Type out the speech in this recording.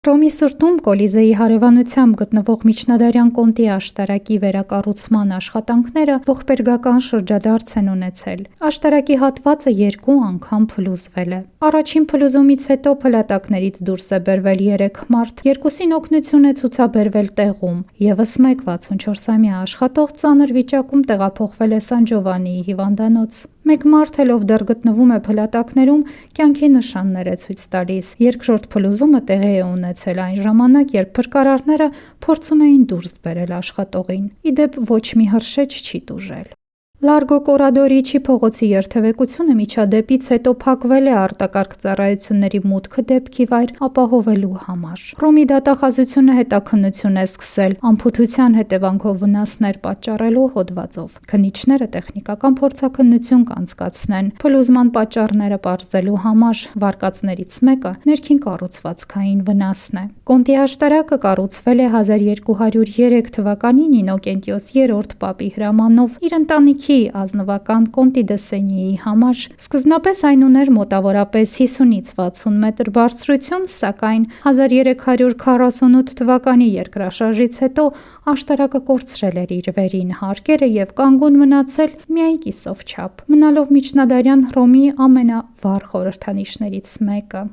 Հռոմի սրտում Կոլիզեի հարևանությամբ գտնվող միջնադարյան կոնտի աշտարակի վերակառուցման աշխատանքները ողբերգական շրջադարձ են ունեցել։ Աշտարակի հատվածը 2 անգամ փլուզվել է։ Առաջին փլուզումից հետո փլատակներից դուրս է բերվել 3 մարդ, երկուսին օգնություն է ցուցաբերվել տեղում, ևս մեկ 64-ամյա աշխատող ծանր վիճակում տեղափոխվել է Սան Ջովանիի հիվանդանոց։ Մեկ մարդ էլ, ով դեռ գտնվում է փլատակներում, կյանքի նշաններ է ցույց տալիս։ Երկրորդ փլուզումը տեղի է ունեցել այն ժամանակ, երբ փրկարարները փորձում էին դուրս բերել աշխատողին։ Ի դեպ, ոչ մի հրշեջ չի տուժել։ Լարգո Կորադորիչի փողոցի երթևեկությունը միջադեպից հետո փակվել է արտակարգ ծառայությունների մուտքը դեպքի վայր ապահովելու համար։ Հռոմի դատախազությունը հետաքննություն է սկսել անփութության հետևանքով վնասներ պատճառելու հոդվածով։ Քննիչները տեխնիկական փորձաքննություն կանցկացնեն փլուզման պատճառները պարզելու համար։ Վարկածներից մեկը ներքին կառուցվածքային վնասն է։ Կոնտի աշտարակը կառուցվել է 1203 թվականին Ինոկենտիոս III պապի հրամանով իր ընտանիքի ազնվական Կոնտի դը Սենիի համար։ Սկզբնապես այն ուներ մոտավորապես 50-ից 60 մետր բարձրություն, սակայն 1348 թվականի երկրաշարժից հետո աշտարակը կորցրել էր իր վերին հարկերը և կանգուն մնացել միայն կիսով չափ, մնալով միջնադարյան Հռոմի ամենավառ խորհրդանիշներից մեկը։